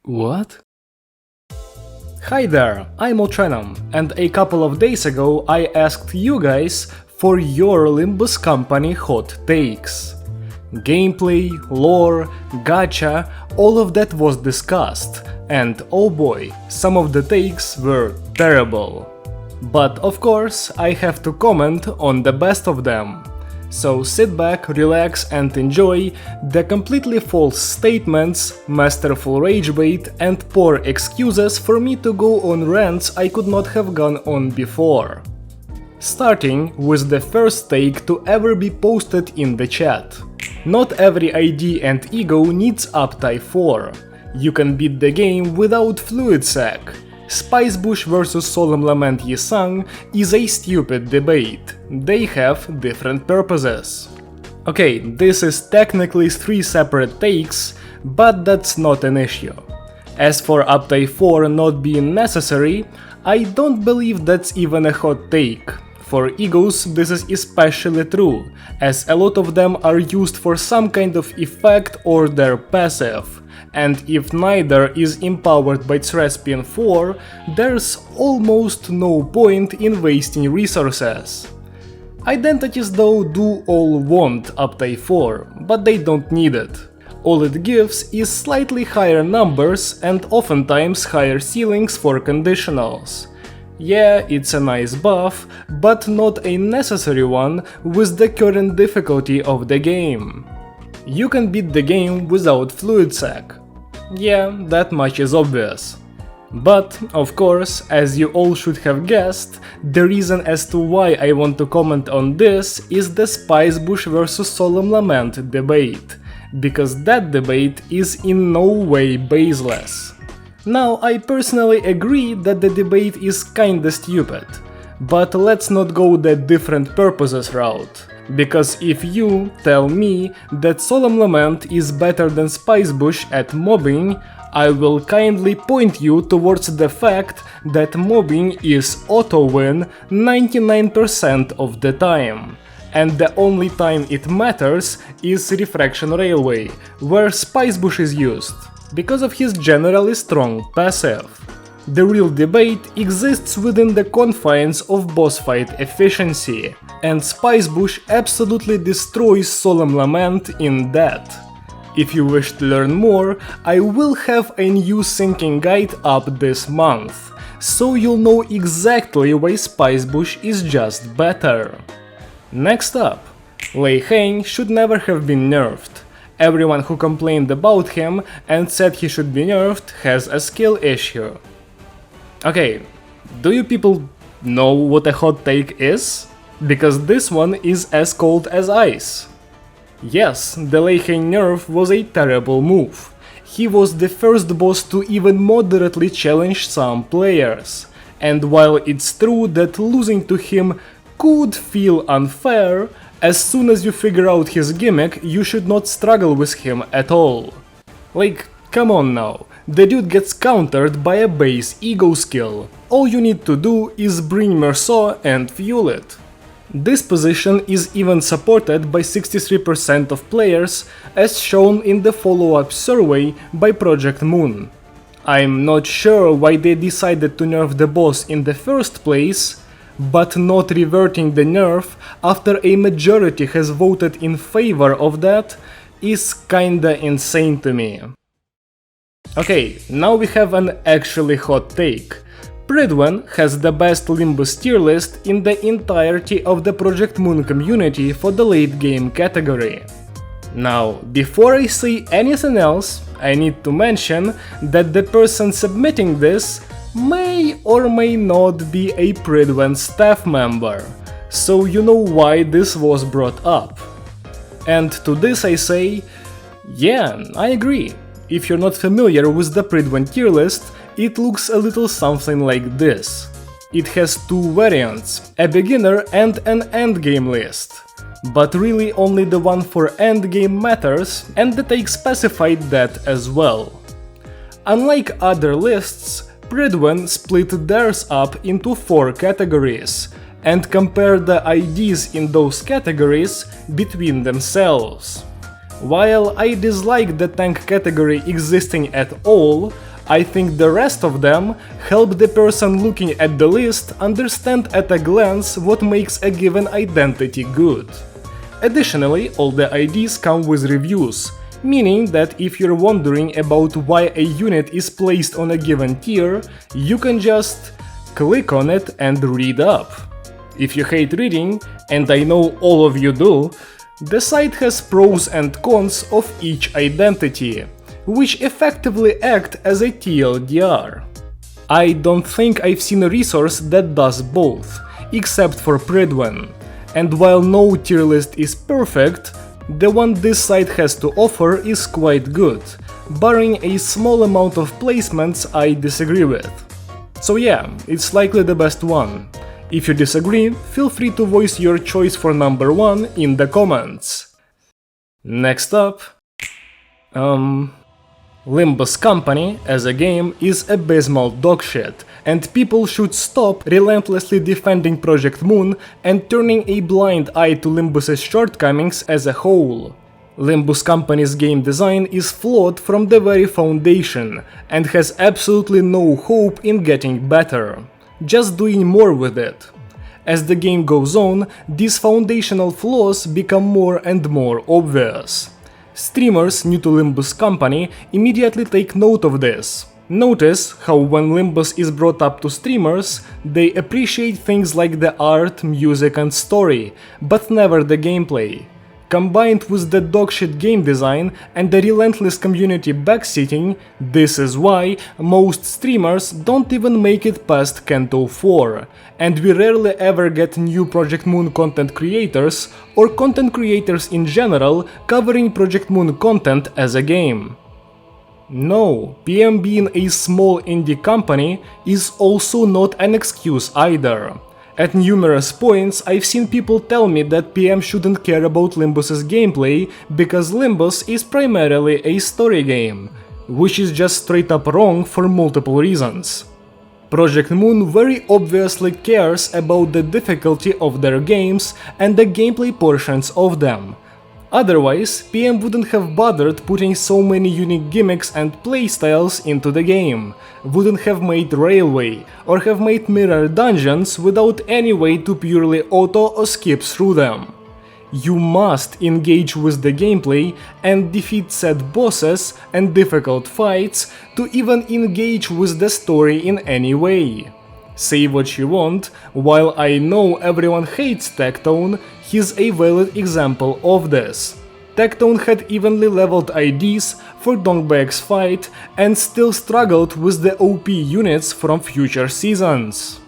What? Hi there, I'm Ultranum, and a couple of days ago I asked you guys for your Limbus company hot takes. Gameplay, lore, gacha, all of that was discussed, and oh boy, some of the takes were terrible. But of course, I have to comment on the best of them. So sit back, relax and enjoy the completely false statements, masterful ragebait and poor excuses for me to go on rants I could not have gone on before. Starting with the first take to ever be posted in the chat. Not every ID and ego needs uptie 4. You can beat the game without fluid sac. Spicebush vs Solemn Lament Yisang is a stupid debate. They have different purposes. Okay, this is technically 3 separate takes, but that's not an issue. As for uptie 4 not being necessary, I don't believe that's even a hot take. For egos this is especially true, as a lot of them are used for some kind of effect or they're passive. And if neither is empowered by Threspian 4, there's almost no point in wasting resources. Identities though do all want uptie 4, but they don't need it. All it gives is slightly higher numbers and oftentimes higher ceilings for conditionals. Yeah, it's a nice buff, but not a necessary one with the current difficulty of the game. You can beat the game without fluid sac. Yeah, that much is obvious. But, of course, as you all should have guessed, the reason as to why I want to comment on this is the Spicebush vs Solemn Lament debate, because that debate is in no way baseless. Now, I personally agree that the debate is kinda stupid, but let's not go the different purposes route. Because if you tell me that Solemn Lament is better than Spicebush at mobbing, I will kindly point you towards the fact that mobbing is auto-win 99% of the time. And the only time it matters is Refraction Railway, where Spicebush is used, because of his generally strong passive. The real debate exists within the confines of boss fight efficiency, and Spicebush absolutely destroys Solemn Lament in that. If you wish to learn more, I will have a new syncing guide up this month, so you'll know exactly why Spicebush is just better. Next up, Lei Heng should never have been nerfed. Everyone who complained about him and said he should be nerfed has a skill issue. Okay, do you people know what a hot take is? Because this one is as cold as ice. Yes, the Lei Heng nerf was a terrible move. He was the first boss to even moderately challenge some players. And while it's true that losing to him could feel unfair, as soon as you figure out his gimmick, you should not struggle with him at all. Like, come on now, the dude gets countered by a base ego skill. All you need to do is bring Merceau and fuel it. This position is even supported by 63% of players, as shown in the follow-up survey by Project Moon. I'm not sure why they decided to nerf the boss in the first place, but not reverting the nerf after a majority has voted in favor of that is kinda insane to me. Okay, now we have an actually hot take. Prydwen has the best Limbus tier list in the entirety of the Project Moon community for the late game category. Now, before I say anything else, I need to mention that the person submitting this may or may not be a Prydwen staff member, so you know why this was brought up. And to this I say, yeah, I agree. If you're not familiar with the Prydwen tier list, it looks a little something like this. It has 2 variants, a beginner and an endgame list. But really only the one for endgame matters, and the take specified that as well. Unlike other lists, Prydwen split theirs up into 4 categories, and compare the IDs in those categories between themselves. While I dislike the tank category existing at all, I think the rest of them help the person looking at the list understand at a glance what makes a given identity good. Additionally, all the IDs come with reviews, meaning that if you're wondering about why a unit is placed on a given tier, you can just click on it and read up. If you hate reading, and I know all of you do, the site has pros and cons of each identity, which effectively act as a TLDR. I don't think I've seen a resource that does both, except for Prydwen, and while no tier list is perfect, the one this site has to offer is quite good, barring a small amount of placements I disagree with. So yeah, it's likely the best one. If you disagree, feel free to voice your choice for number 1 in the comments. Next up... Limbus Company as a game is abysmal dogshit, and people should stop relentlessly defending Project Moon and turning a blind eye to Limbus's shortcomings as a whole. Limbus Company's game design is flawed from the very foundation and has absolutely no hope in getting better, just doing more with it. As the game goes on, these foundational flaws become more and more obvious. Streamers new to Limbus Company immediately take note of this. Notice how when Limbus is brought up to streamers, they appreciate things like the art, music and story, but never the gameplay. Combined with the dogshit game design and the relentless community backseating, this is why most streamers don't even make it past Kanto 4, and we rarely ever get new Project Moon content creators or content creators in general covering Project Moon content as a game. No, PM being a small indie company is also not an excuse either. At numerous points, I've seen people tell me that PM shouldn't care about Limbus's gameplay because Limbus is primarily a story game, which is just straight up wrong for multiple reasons. Project Moon very obviously cares about the difficulty of their games and the gameplay portions of them. Otherwise, PM wouldn't have bothered putting so many unique gimmicks and playstyles into the game, wouldn't have made Railway, or have made mirror dungeons without any way to purely auto or skip through them. You must engage with the gameplay and defeat said bosses and difficult fights to even engage with the story in any way. Say what you want, while I know everyone hates Tectone, he's a valid example of this. Tectone had evenly leveled IDs for Dongbaek's fight and still struggled with the OP units from future seasons.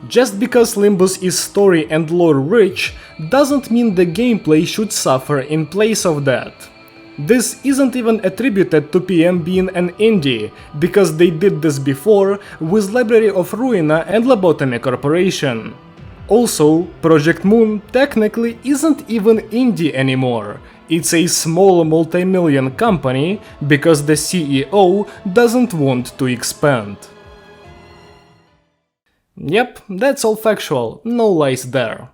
Just because Limbus is story and lore rich doesn't mean the gameplay should suffer in place of that. This isn't even attributed to PM being an indie, because they did this before with Library of Ruina and Lobotomy Corporation. Also, Project Moon technically isn't even indie anymore. It's a small multi-million company because the CEO doesn't want to expand. Yep, that's all factual, no lies there.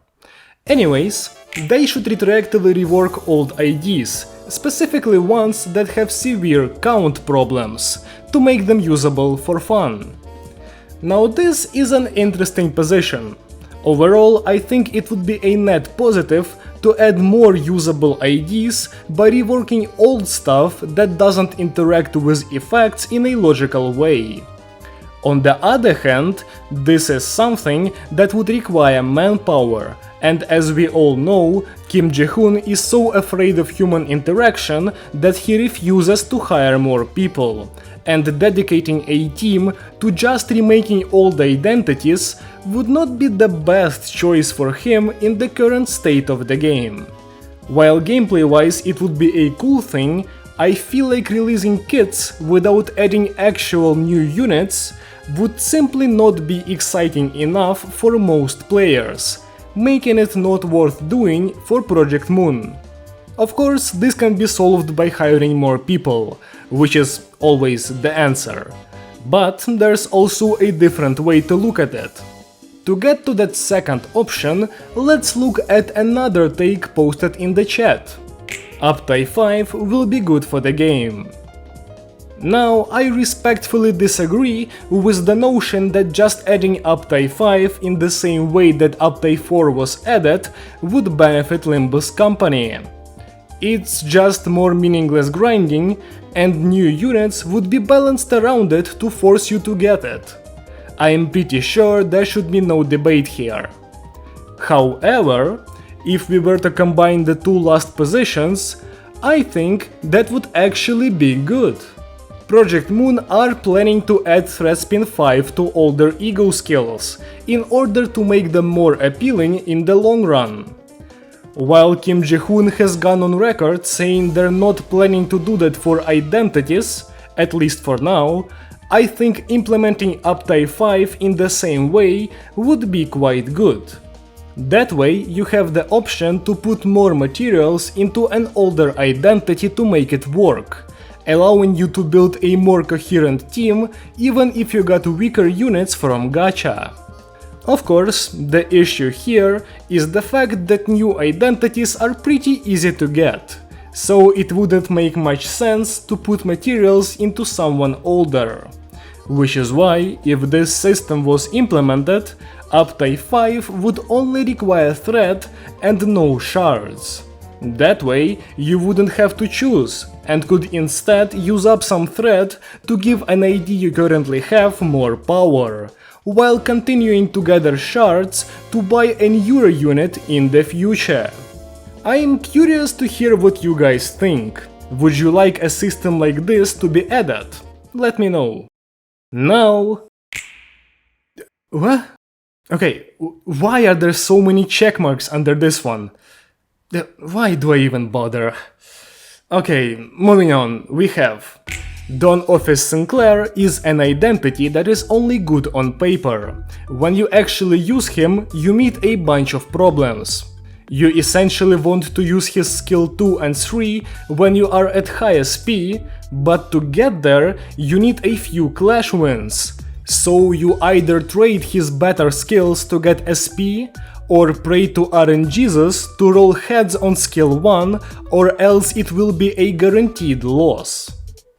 Anyways, they should retroactively rework old IDs, specifically ones that have severe count problems, to make them usable for fun. Now this is an interesting position. Overall, I think it would be a net positive to add more usable IDs by reworking old stuff that doesn't interact with effects in a logical way. On the other hand, this is something that would require manpower, and as we all know, Kim Ji-hoon is so afraid of human interaction that he refuses to hire more people, and dedicating a team to just remaking old identities would not be the best choice for him in the current state of the game. While gameplay-wise it would be a cool thing, I feel like releasing kits without adding actual new units would simply not be exciting enough for most players, making it not worth doing for Project Moon. Of course, this can be solved by hiring more people, which is always the answer. But there's also a different way to look at it. To get to that second option, let's look at another take posted in the chat. Uptie 5 will be good for the game. Now, I respectfully disagree with the notion that just adding Uptie 5 in the same way that Uptie 4 was added would benefit Limbus company. It's just more meaningless grinding, and new units would be balanced around it to force you to get it. I am pretty sure there should be no debate here. However, if we were to combine the two last positions, I think that would actually be good. Project Moon are planning to add Threat Spin 5 to all their ego skills, in order to make them more appealing in the long run. While Kim Ji-hoon has gone on record saying they're not planning to do that for identities, at least for now, I think implementing Uptie 5 in the same way would be quite good. That way you have the option to put more materials into an older identity to make it work, allowing you to build a more coherent team even if you got weaker units from gacha. Of course, the issue here is the fact that new identities are pretty easy to get, so it wouldn't make much sense to put materials into someone older. Which is why, if this system was implemented, Uptie 5 would only require thread and no shards. That way, you wouldn't have to choose, and could instead use up some thread to give an ID you currently have more power, while continuing to gather shards to buy a newer unit in the future. I'm curious to hear what you guys think. Would you like a system like this to be added? Let me know. Now... What? Okay, why are there so many checkmarks under this one? Why do I even bother? Okay, moving on, we have... Don Office Sinclair is an identity that is only good on paper. When you actually use him, you meet a bunch of problems. You essentially want to use his skill 2 and 3 when you are at high SP, but to get there, you need a few clash wins. So you either trade his better skills to get SP, or pray to RNGesus to roll heads on skill 1, or else it will be a guaranteed loss.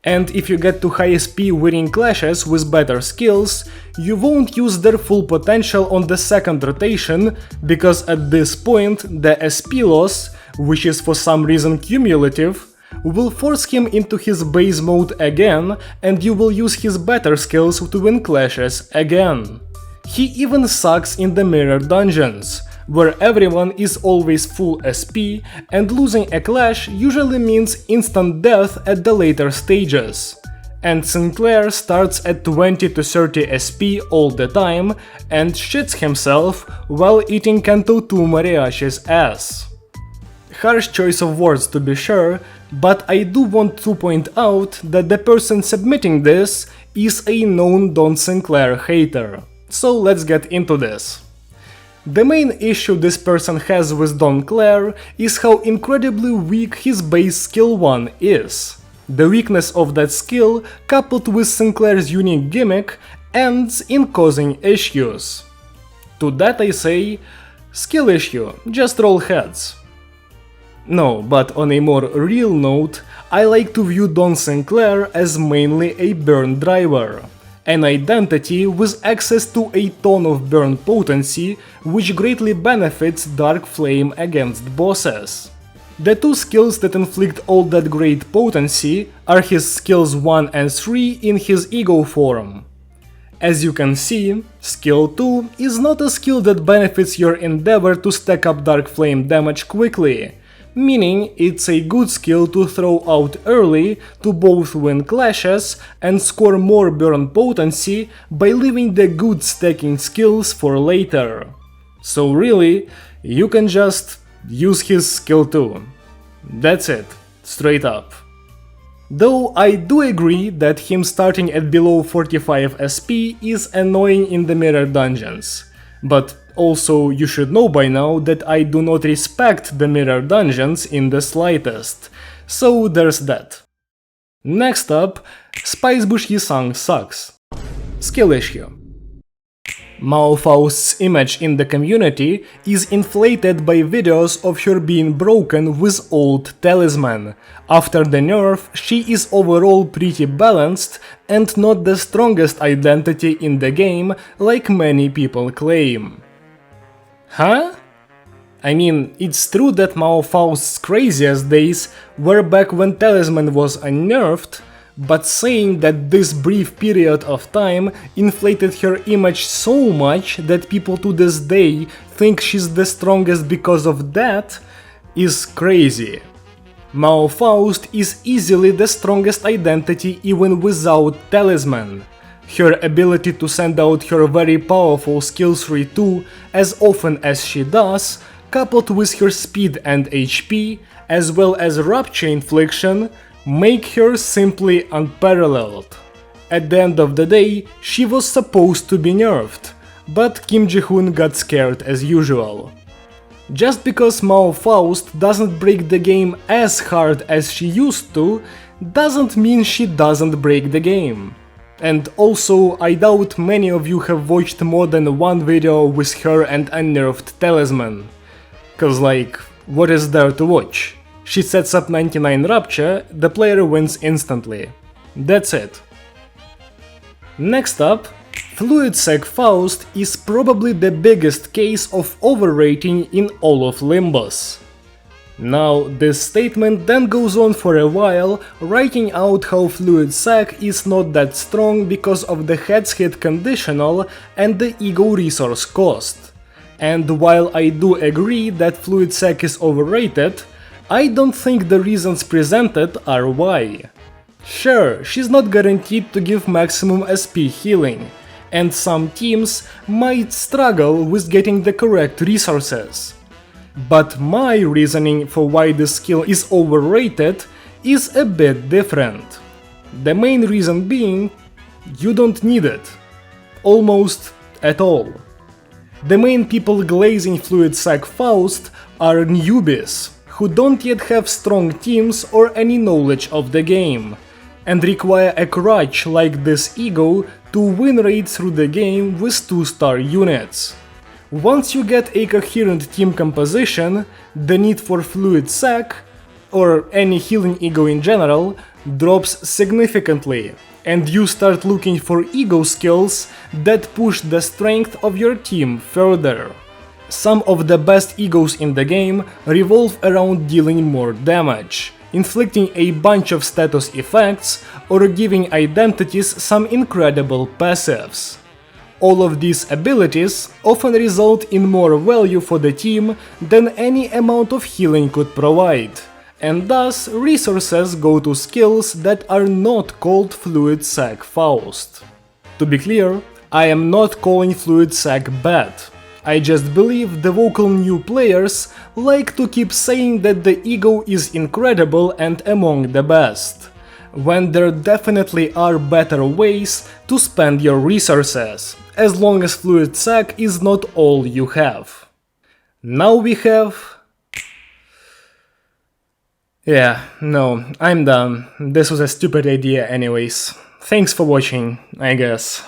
And if you get to high SP winning clashes with better skills, you won't use their full potential on the second rotation, because at this point the SP loss, which is for some reason cumulative, will force him into his base mode again, and you will use his better skills to win clashes again. He even sucks in the mirror dungeons, where everyone is always full SP, and losing a clash usually means instant death at the later stages. And Sinclair starts at 20 to 30 SP all the time and shits himself while eating Kanto 2 Mariachi's ass. Harsh choice of words to be sure, but I do want to point out that the person submitting this is a known Don Sinclair hater. So let's get into this. The main issue this person has with Don Claire is how incredibly weak his base skill 1 is. The weakness of that skill, coupled with Sinclair's unique gimmick, ends in causing issues. To that I say, skill issue, just roll heads. No, but on a more real note, I like to view Don Sinclair as mainly a burn driver. An identity with access to a ton of burn potency, which greatly benefits Dark Flame against bosses. The two skills that inflict all that great potency are his skills 1 and 3 in his ego form. As you can see, skill 2 is not a skill that benefits your endeavor to stack up Dark Flame damage quickly, meaning it's a good skill to throw out early to both win clashes and score more burn potency by leaving the good stacking skills for later. So really, you can just use his skill 2. That's it, straight up. Though I do agree that him starting at below 45 SP is annoying in the mirror dungeons, but also, you should know by now that I do not respect the mirror dungeons in the slightest, so there's that. Next up, Spicebush Yisang sucks. Skill issue. Faust's image in the community is inflated by videos of her being broken with old talisman. After the nerf, she is overall pretty balanced and not the strongest identity in the game like many people claim. Huh? I mean, it's true that Faust's craziest days were back when talisman was unnerved, but saying that this brief period of time inflated her image so much that people to this day think she's the strongest because of that is crazy. Faust is easily the strongest identity even without talisman. Her ability to send out her very powerful skill tree too as often as she does, coupled with her speed and HP, as well as Rapture Infliction, make her simply unparalleled. At the end of the day, she was supposed to be nerfed, but Kim Ji-hoon got scared as usual. Just because Faust doesn't break the game as hard as she used to, doesn't mean she doesn't break the game. And also, I doubt many of you have watched more than one video with her and unnerved talisman. Cause like, what is there to watch? She sets up 99 Rapture, the player wins instantly. That's it. Next up, Fluid Sac Faust is probably the biggest case of overrating in all of Limbus. Now, this statement then goes on for a while, writing out how Fluid Sac is not that strong because of the heads hit conditional and the ego resource cost. And while I do agree that Fluid Sac is overrated, I don't think the reasons presented are why. Sure, she's not guaranteed to give maximum SP healing, and some teams might struggle with getting the correct resources. But my reasoning for why this skill is overrated is a bit different. The main reason being, you don't need it. Almost at all. The main people glazing Fluid Sac Faust are newbies, who don't yet have strong teams or any knowledge of the game, and require a crutch like this ego to win raids through the game with 2-star units. Once you get a coherent team composition, the need for Fluid Sac, or any healing ego in general, drops significantly, and you start looking for ego skills that push the strength of your team further. Some of the best egos in the game revolve around dealing more damage, inflicting a bunch of status effects, or giving identities some incredible passives. All of these abilities often result in more value for the team than any amount of healing could provide, and thus resources go to skills that are not called Fluid Sac Faust. To be clear, I am not calling Fluid Sac bad. I just believe the vocal new players like to keep saying that the ego is incredible and among the best, when there definitely are better ways to spend your resources, as long as Fluid Sac is not all you have. Now we have... Yeah, no, I'm done. This was a stupid idea anyways. Thanks for watching, I guess.